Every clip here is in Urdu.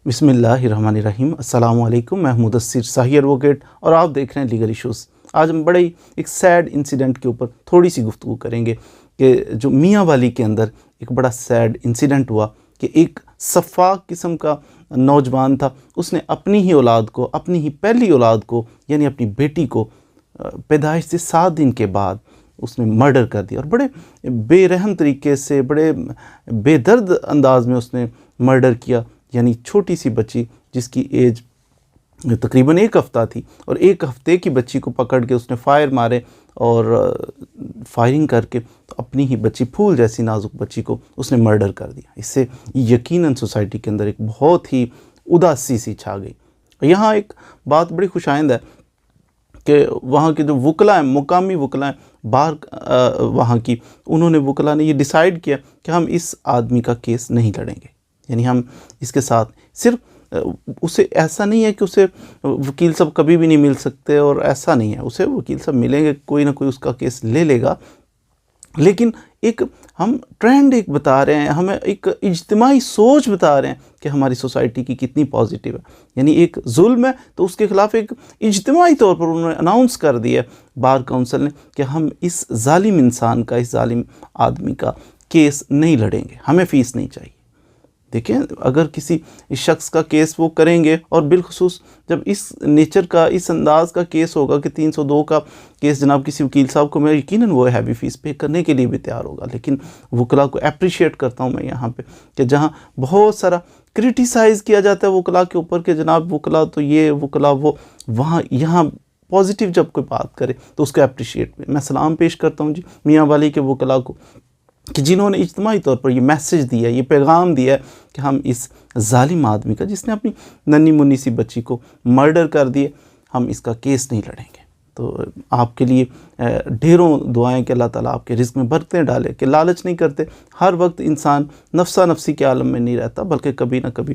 بسم اللہ الرحمن الرحیم۔ السلام علیکم، میں مدثر صحیح ایڈوکیٹ اور آپ دیکھ رہے ہیں لیگل ایشوز۔ آج ہم بڑے ایک سیڈ انسیڈنٹ کے اوپر تھوڑی سی گفتگو کریں گے کہ جو میاں والی کے اندر ایک بڑا سیڈ انسیڈنٹ ہوا کہ ایک سفاک قسم کا نوجوان تھا، اس نے اپنی ہی اولاد کو، اپنی ہی پہلی اولاد کو یعنی اپنی بیٹی کو پیدائش سے 7 دن کے بعد اس نے مرڈر کر دیا، اور بڑے بے رحم طریقے سے، بڑے بے درد انداز میں اس نے مرڈر کیا۔ یعنی چھوٹی سی بچی جس کی ایج تقریباً 1 ہفتہ تھی، اور 1 ہفتے کی بچی کو پکڑ کے اس نے فائر مارے اور فائرنگ کر کے تو اپنی ہی بچی، پھول جیسی نازک بچی کو اس نے مرڈر کر دیا۔ اس سے یقیناً سوسائٹی کے اندر ایک بہت ہی اداسی سی چھا گئی۔ یہاں ایک بات بڑی خوش آئند ہے کہ وہاں کے جو وکلا ہیں، مقامی وکلا ہیں باہر وہاں کی، انہوں نے وکلا نے یہ ڈیسائیڈ کیا کہ ہم اس آدمی کا کیس نہیں لڑیں گے، یعنی ہم اس کے ساتھ صرف اسے، ایسا نہیں ہے کہ اسے وکیل صاحب کبھی بھی نہیں مل سکتے، اور ایسا نہیں ہے، اسے وکیل صاحب ملیں گے، کوئی نہ کوئی اس کا کیس لے لے گا، لیکن ایک ہم ٹرینڈ ایک بتا رہے ہیں، ہمیں ایک اجتماعی سوچ بتا رہے ہیں کہ ہماری سوسائٹی کی کتنی پازیٹیو ہے۔ یعنی ایک ظلم ہے تو اس کے خلاف ایک اجتماعی طور پر انہوں نے اناؤنس کر دیا بار کونسل نے کہ ہم اس ظالم انسان کا، اس ظالم آدمی کا کیس نہیں لڑیں گے، ہمیں فیس نہیں چاہیے۔ دیکھیں، اگر کسی شخص کا کیس وہ کریں گے، اور بالخصوص جب اس نیچر کا، اس انداز کا کیس ہوگا کہ 302 کا کیس جناب کسی وکیل صاحب کو، میں یقیناً وہ ہیوی فیس پے کرنے کے لیے بھی تیار ہوگا۔ لیکن وکلا کو اپریشیٹ کرتا ہوں میں یہاں پہ کہ جہاں بہت سارا کرٹیسائز کیا جاتا ہے وکلا کے اوپر کہ جناب وکلا تو یہ، وکلا وہ، وہاں یہاں پازیٹیو جب کوئی بات کرے تو اس کو اپریشیٹ میں سلام پیش کرتا ہوں جی میاں والی کے وکلا کو، کہ جنہوں نے اجتماعی طور پر یہ میسیج دیا، یہ پیغام دیا کہ ہم اس ظالم آدمی کا، جس نے اپنی ننھی منی سی بچی کو مرڈر کر دیے، ہم اس کا کیس نہیں لڑیں گے۔ تو آپ کے لیے ڈھیروں دعائیں کہ اللہ تعالیٰ آپ کے رزق میں برکتیں ڈالے، کہ لالچ نہیں کرتے، ہر وقت انسان نفسا نفسی کے عالم میں نہیں رہتا، بلکہ کبھی نہ کبھی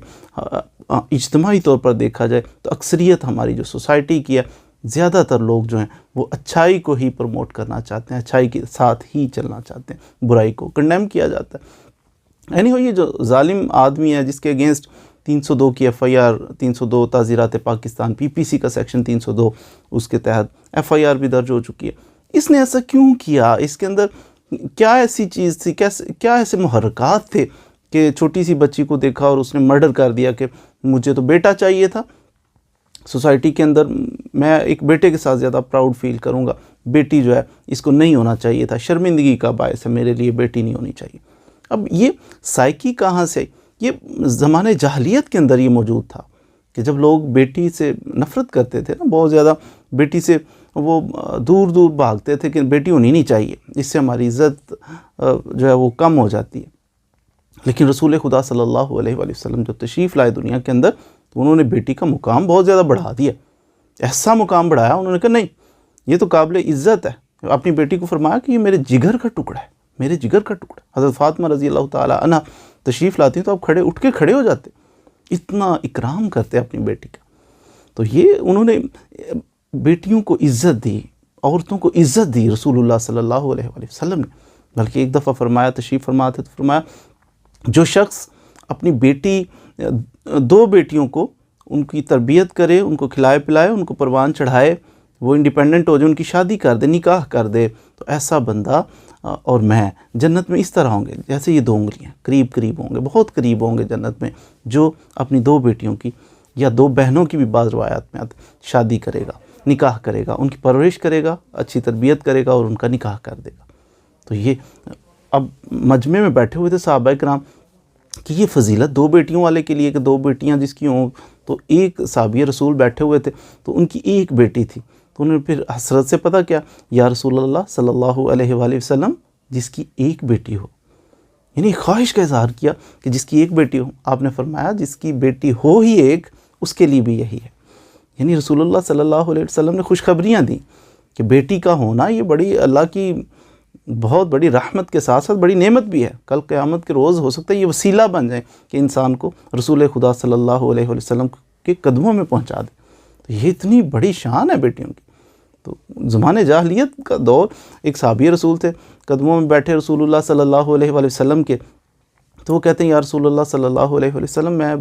اجتماعی طور پر دیکھا جائے تو اکثریت ہماری جو سوسائٹی کی ہے، زیادہ تر لوگ جو ہیں وہ اچھائی کو ہی پروموٹ کرنا چاہتے ہیں، اچھائی کے ساتھ ہی چلنا چاہتے ہیں، برائی کو کنڈیم کیا جاتا ہے۔ یہ جو ظالم آدمی ہے جس کے اگینسٹ 302 کی ایف آئی آر، 302 تعزیرات پاکستان پی پی سی کا سیکشن 302، اس کے تحت ایف آئی آر بھی درج ہو چکی ہے، اس نے ایسا کیوں کیا؟ اس کے اندر کیا ایسی چیز تھی، کیا ایسے محرکات تھے کہ چھوٹی سی بچی کو دیکھا اور اس نے مرڈر کر دیا کہ مجھے تو بیٹا چاہیے تھا، سوسائٹی کے اندر میں ایک بیٹے کے ساتھ زیادہ پراؤڈ فیل کروں گا، بیٹی جو ہے اس کو نہیں ہونا چاہیے تھا، شرمندگی کا باعث ہے، میرے لیے بیٹی نہیں ہونی چاہیے۔ اب یہ سائیکی کہاں سے؟ یہ زمانے جاہلیت کے اندر یہ موجود تھا کہ جب لوگ بیٹی سے نفرت کرتے تھے نا، بہت زیادہ بیٹی سے وہ دور دور بھاگتے تھے کہ بیٹی ہونی نہیں چاہیے، اس سے ہماری عزت جو ہے وہ کم ہو جاتی ہے۔ لیکن رسول خدا صلی اللہ علیہ وآلہ وسلم جو تشریف لائے دنیا کے اندر، تو انہوں نے بیٹی کا مقام بہت زیادہ بڑھا دیا، ایسا مقام بڑھایا، انہوں نے کہا نہیں، یہ تو قابل عزت ہے۔ اپنی بیٹی کو فرمایا کہ یہ میرے جگر کا ٹکڑا ہے، میرے جگر کا ٹکڑا۔ حضرت فاطمہ رضی اللہ تعالیٰ عنہ تشریف لاتی ہیں تو آپ اٹھ کے کھڑے ہو جاتے، اتنا اکرام کرتے اپنی بیٹی کا۔ تو یہ انہوں نے بیٹیوں کو عزت دی، عورتوں کو عزت دی رسول اللہ صلی اللہ علیہ وآلہ وسلم نے۔ بلکہ ایک دفعہ فرمایا، تشریف فرماتے تو فرمایا، جو شخص اپنی بیٹی، 2 بیٹیوں کو، ان کی تربیت کرے، ان کو کھلائے پلائے، ان کو پروان چڑھائے، وہ انڈیپینڈنٹ ہو جائے، ان کی شادی کر دے، نکاح کر دے، تو ایسا بندہ اور میں جنت میں اس طرح ہوں گے جیسے یہ 2 انگلیاں، قریب قریب ہوں گے، بہت قریب ہوں گے جنت میں، جو اپنی 2 بیٹیوں کی یا 2 بہنوں کی بھی بعض روایات میں شادی کرے گا، نکاح کرے گا، ان کی پرورش کرے گا، اچھی تربیت کرے گا اور ان کا نکاح کر دے گا۔ تو یہ اب مجمع میں بیٹھے ہوئے تھے صحابہ کرام کہ یہ فضیلت 2 بیٹیوں والے کے لیے، کہ 2 بیٹیاں جس کی ہوں، تو ایک صحابی رسول بیٹھے ہوئے تھے تو ان کی 1 بیٹی تھی، تو انہوں نے پھر حسرت سے پتہ کیا، یا رسول اللہ صلی اللہ علیہ وآلہ وسلم، جس کی 1 بیٹی ہو، یعنی خواہش کا اظہار کیا کہ جس کی 1 بیٹی ہو۔ آپ نے فرمایا جس کی بیٹی ہو ہی 1، اس کے لیے بھی یہی ہے۔ یعنی رسول اللہ صلی اللہ علیہ وسلم نے خوشخبریاں دیں کہ بیٹی کا ہونا یہ بڑی اللہ کی بہت بڑی رحمت کے ساتھ ساتھ بڑی نعمت بھی ہے، کل قیامت کے روز ہو سکتا ہے یہ وسیلہ بن جائے کہ انسان کو رسول خدا صلی اللہ علیہ وسلم کے قدموں میں پہنچا دے۔ تو یہ اتنی بڑی شان ہے بیٹیوں کی۔ تو زمانے جاہلیت کا دور، ایک صحابی رسول تھے، قدموں میں بیٹھے رسول اللہ صلی اللہ علیہ وسلم کے، تو وہ کہتے ہیں یا رسول اللہ صلی اللہ علیہ وسلم، میں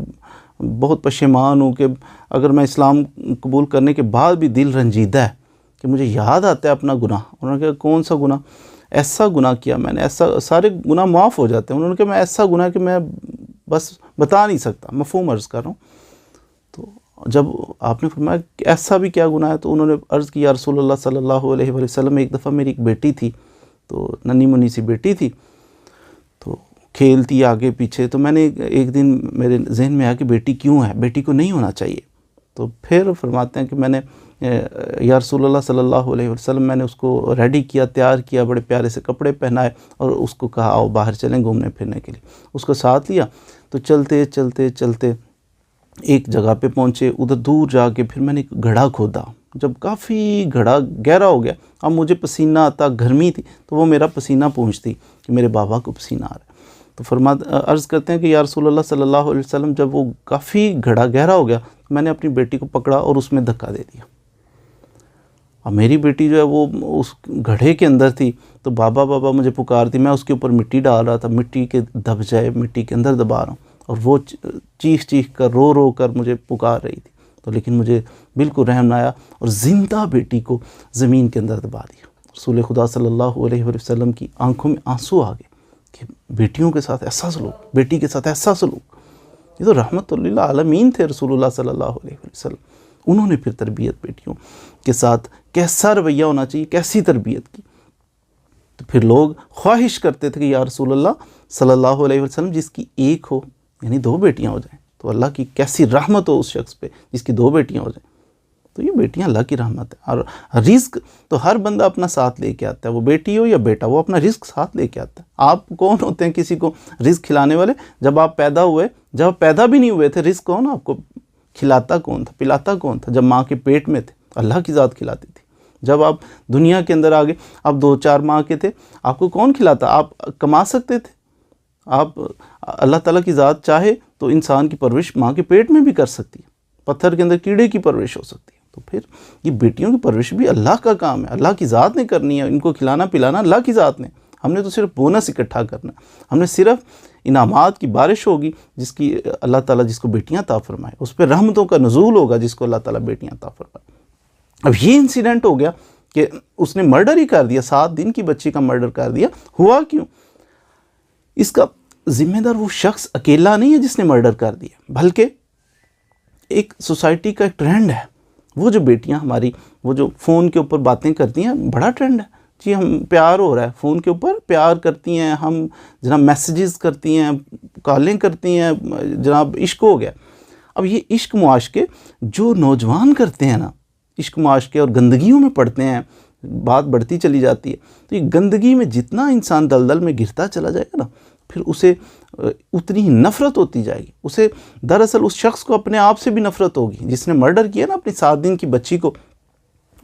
بہت پشیمان ہوں کہ اگر میں اسلام قبول کرنے کے بعد بھی دل رنجیدہ ہے کہ مجھے یاد آتا ہے اپنا گناہ. انہوں نے کہا کون سا گناہ؟ ایسا گناہ کیا میں نے، ایسا سارے گناہ معاف ہو جاتے ہیں. انہوں نے کہا میں ایسا گناہ کہ میں بس بتا نہیں سکتا، مفہوم عرض کر رہا ہوں. تو جب آپ نے فرمایا کہ ایسا بھی کیا گناہ ہے، تو انہوں نے عرض کیا رسول اللہ صلی اللہ علیہ وآلہ وسلم، ایک دفعہ میری ایک بیٹی تھی، تو ننھی منی سی بیٹی تھی، تو کھیلتی آگے پیچھے. تو میں نے ایک دن میرے ذہن میں آیا کہ بیٹی کیوں ہے، بیٹی کو نہیں ہونا چاہیے. تو پھر فرماتے ہیں کہ میں نے یا رسول اللہ صلی اللہ علیہ وسلم، میں نے اس کو ریڈی کیا، تیار کیا، بڑے پیارے سے کپڑے پہنائے اور اس کو کہا آؤ باہر چلیں گھومنے پھرنے کے لیے. اس کو ساتھ لیا. تو چلتے چلتے چلتے ایک جگہ پہ پہنچے، ادھر دور جا کے پھر میں نے ایک گڑھا کھودا. جب کافی گڑھا گہرا ہو گیا، اب مجھے پسینہ آتا، گرمی تھی تو وہ میرا پسینہ پہنچتی کہ میرے بابا کو پسینہ آ رہا ہے. تو عرض کرتے ہیں کہ یا رسول اللہ صلی اللہ علیہ وسلم، جب وہ کافی گڑھا گہرا ہو گیا تو میں نے اپنی بیٹی کو پکڑا اور اس میں دھکا دے دیا. اب میری بیٹی جو ہے وہ اس گڑھے کے اندر تھی، تو بابا بابا مجھے پکارتی. میں اس کے اوپر مٹی ڈال رہا تھا، مٹی کے دب جائے، مٹی کے اندر دبا رہا ہوں، اور وہ چیخ چیخ کر رو رو کر مجھے پکار رہی تھی. تو لیکن مجھے بالکل رحم نہ آیا اور زندہ بیٹی کو زمین کے اندر دبا دیا. رسول خدا صلی اللہ علیہ وسلم کی آنکھوں میں آنسو آ گئے کہ بیٹیوں کے ساتھ ایسا سلوک، بیٹی کے ساتھ ایسا سلوک. یہ تو رحمت للعالمین تھے رسول اللہ صلی اللہ علیہ وسلم. انہوں نے پھر تربیت بیٹیوں کے ساتھ کیسا رویہ ہونا چاہیے، کیسی تربیت کی. تو پھر لوگ خواہش کرتے تھے کہ یا رسول اللہ صلی اللہ علیہ وسلم، جس کی ایک ہو یعنی 2 بیٹیاں ہو جائیں تو اللہ کی کیسی رحمت ہو اس شخص پہ جس کی 2 بیٹیاں ہو جائیں. تو یہ بیٹیاں اللہ کی رحمت ہے. اور رزق تو ہر بندہ اپنا ساتھ لے کے آتا ہے، وہ بیٹی ہو یا بیٹا، وہ اپنا رزق ساتھ لے کے آتا ہے. آپ کون ہوتے ہیں کسی کو رزق کھلانے والے؟ جب آپ پیدا ہوئے، جب آپ پیدا بھی نہیں ہوئے تھے، رزق کون آپ کو کھلاتا کون تھا، پلاتا کون تھا؟ جب ماں کے پیٹ میں تھے اللہ کی ذات کھلاتی تھی. جب آپ دنیا کے اندر آگے، آپ 2-4 ماہ کے تھے، آپ کو کون کھلاتا؟ آپ کما سکتے تھے. آپ اللہ تعالیٰ کی ذات چاہے تو انسان کی پرورش ماں کے پیٹ میں بھی کر سکتی ہے، پتھر کے اندر کیڑے کی پرورش ہو سکتی ہے. تو پھر یہ بیٹیوں کی پرورش بھی اللہ کا کام ہے، اللہ کی ذات نے کرنی ہے. ان کو کھلانا پلانا اللہ کی ذات نے. ہم نے تو صرف بونس اکٹھا کرنا ہے. ہم نے صرف انعامات کی بارش ہوگی جس کی اللہ تعالیٰ جس کو بیٹیاں عطا فرمائے، اس پہ رحمتوں کا نزول ہوگا جس کو اللہ تعالیٰ بیٹیاں عطا فرمائے. اب یہ انسیڈنٹ ہو گیا کہ اس نے مرڈر ہی کر دیا، 7 دن کی بچی کا مرڈر کر دیا. ہوا کیوں؟ اس کا ذمہ دار وہ شخص اکیلا نہیں ہے جس نے مرڈر کر دیا، بلکہ ایک سوسائٹی کا ایک ٹرینڈ ہے. وہ جو بیٹیاں ہماری، وہ جو فون کے اوپر باتیں کرتی ہیں، بڑا ٹرینڈ ہے جی. ہم پیار ہو رہا ہے، فون کے اوپر پیار کرتی ہیں، ہم جناب میسیجز کرتی ہیں، کالیں کرتی ہیں، جناب عشق ہو گیا. اب یہ عشق معاشقے جو نوجوان کرتے ہیں نا، عشق معاشقے اور گندگیوں میں پڑتے ہیں، بات بڑھتی چلی جاتی ہے. تو یہ گندگی میں جتنا انسان دلدل میں گرتا چلا جائے گا نا، پھر اسے اتنی ہی نفرت ہوتی جائے گی. اسے دراصل اس شخص کو اپنے آپ سے بھی نفرت ہوگی جس نے مرڈر کیا نا اپنی 7 دن کی بچی کو.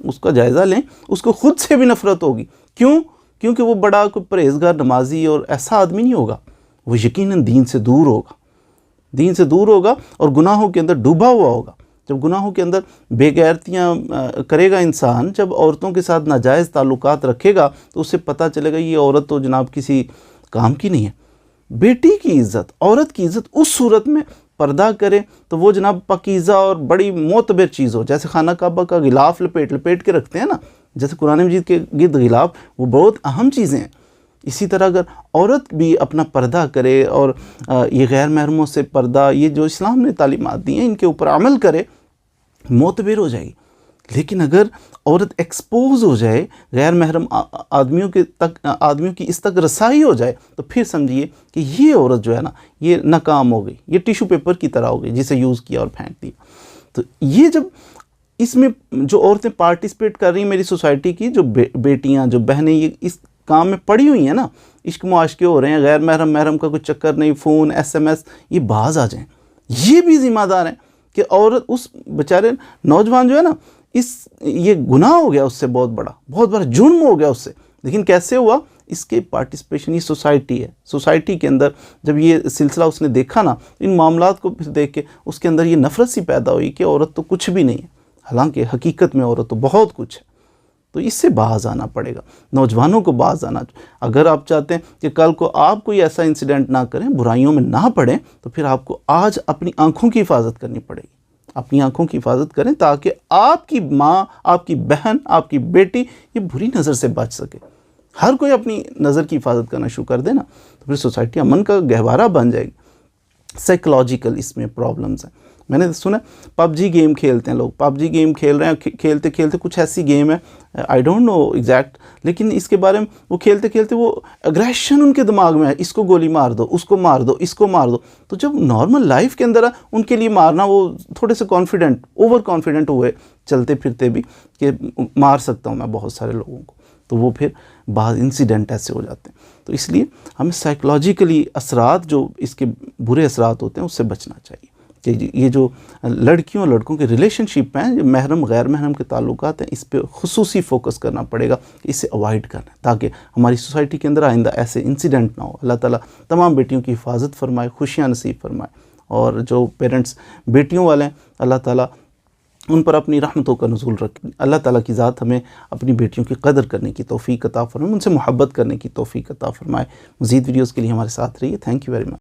اس کا جائزہ لیں، اس کو خود سے بھی نفرت ہوگی. کیوں؟ کیونکہ وہ بڑا کوئی پرہیزگار نمازی اور ایسا آدمی نہیں ہوگا. وہ یقیناً دین سے دور ہوگا، دین سے دور ہوگا اور گناہوں کے اندر ڈوبا ہوا ہوگا. جب گناہوں کے اندر بے غیرتیاں کرے گا انسان، جب عورتوں کے ساتھ ناجائز تعلقات رکھے گا، تو اسے پتہ چلے گا یہ عورت تو جناب کسی کام کی نہیں ہے. بیٹی کی عزت، عورت کی عزت اس صورت میں پردہ کرے تو وہ جناب پاکیزہ اور بڑی معتبر چیز ہو. جیسے خانہ کعبہ کا غلاف لپیٹ کے رکھتے ہیں نا، جیسے قرآن مجید کے گرد غلاف، وہ بہت اہم چیزیں ہیں. اسی طرح اگر عورت بھی اپنا پردہ کرے اور یہ غیر محرموں سے پردہ، یہ جو اسلام نے تعلیمات دی ہیں، ان کے اوپر عمل کرے، معتبر ہو جائے گی. لیکن اگر عورت ایکسپوز ہو جائے، غیر محرم آدمیوں کی اس تک رسائی ہو جائے، تو پھر سمجھیے کہ یہ عورت جو ہے نا، یہ ناکام ہو گئی، یہ ٹیشو پیپر کی طرح ہو گئی جسے یوز کیا اور پھینک دیا. تو یہ جب اس میں جو عورتیں پارٹیسپیٹ کر رہی ہیں میری سوسائٹی کی، جو بیٹیاں، جو بہنیں یہ اس کام میں پڑی ہوئی ہیں نا، عشق معاشقے ہو رہے ہیں، غیر محرم کا کوئی چکر نہیں، فون SMS، یہ باز آ جائیں. یہ بھی ذمہ دار ہیں کہ عورت، اس بیچارے نوجوان جو ہے نا، یہ گناہ ہو گیا اس سے، بہت بڑا جرم ہو گیا اس سے. لیکن کیسے ہوا؟ اس کے پارٹیسپیشن. یہ سوسائٹی ہے، سوسائٹی کے اندر جب یہ سلسلہ اس نے دیکھا نا، ان معاملات کو پھر دیکھ کے اس کے اندر یہ نفرت سی پیدا ہوئی کہ عورت تو کچھ بھی نہیں ہے، حالانکہ حقیقت میں عورت تو بہت کچھ ہے. تو اس سے باز آنا پڑے گا، نوجوانوں کو باز آنا۔ اگر آپ چاہتے ہیں کہ کل کو آپ کوئی ایسا انسیڈنٹ نہ کریں، برائیوں میں نہ پڑیں، تو پھر آپ کو آج اپنی آنکھوں کی حفاظت کرنی پڑے گی، اپنی آنکھوں کی حفاظت کریں تاکہ آپ کی ماں، آپ کی بہن، آپ کی بیٹی یہ بری نظر سے بچ سکے۔ ہر کوئی اپنی نظر کی حفاظت کرنا شروع کر دے نا، تو پھر سوسائٹی امن کا گہوارہ بن جائے گی۔ سائیکلوجیکل اس میں پرابلمز ہیں، میں نے سنا پب جی گیم کھیلتے ہیں لوگ، پب جی گیم کھیل رہے ہیں، کھیلتے کھیلتے کچھ ایسی گیم ہے، آئی ڈونٹ نو ایگزیکٹ، لیکن اس کے بارے میں وہ کھیلتے کھیلتے وہ اگریشن ان کے دماغ میں ہے، اس کو گولی مار دو، اس کو مار دو، اس کو مار دو۔ تو جب نارمل لائف کے اندر ان کے لیے مارنا، وہ تھوڑے سے کانفیڈنٹ، اوور کانفیڈنٹ ہوئے چلتے پھرتے بھی کہ مار سکتا ہوں میں بہت سارے لوگوں کو، تو وہ پھر بعض انسیڈنٹ ایسے ہو جاتے ہیں۔ تو اس لیے ہمیں سائیکلوجیکلی اثرات، جو اس کے برے اثرات ہوتے ہیں، اس سے بچنا چاہیے کہ یہ جو لڑکیوں اور لڑکوں کے ریلیشن شپ ہیں، جو محرم غیر محرم کے تعلقات ہیں، اس پہ خصوصی فوکس کرنا پڑے گا کہ اسے اوائڈ کرنا ہے، تاکہ ہماری سوسائٹی کے اندر آئندہ ایسے انسیڈنٹ نہ ہو۔ اللہ تعالیٰ تمام بیٹیوں کی حفاظت فرمائے، خوشیاں نصیب فرمائے، اور جو پیرنٹس بیٹیوں والے ہیں، اللہ تعالیٰ ان پر اپنی رحمتوں کا نزول رکھیں۔ اللہ تعالیٰ کی ذات ہمیں اپنی بیٹیوں کی قدر کرنے کی توفیق عطا فرمائے، ان سے محبت کرنے کی توفیق عطا فرمائے۔ مزید ویڈیوز کے لیے ہمارے ساتھ رہیے۔ Thank you very much.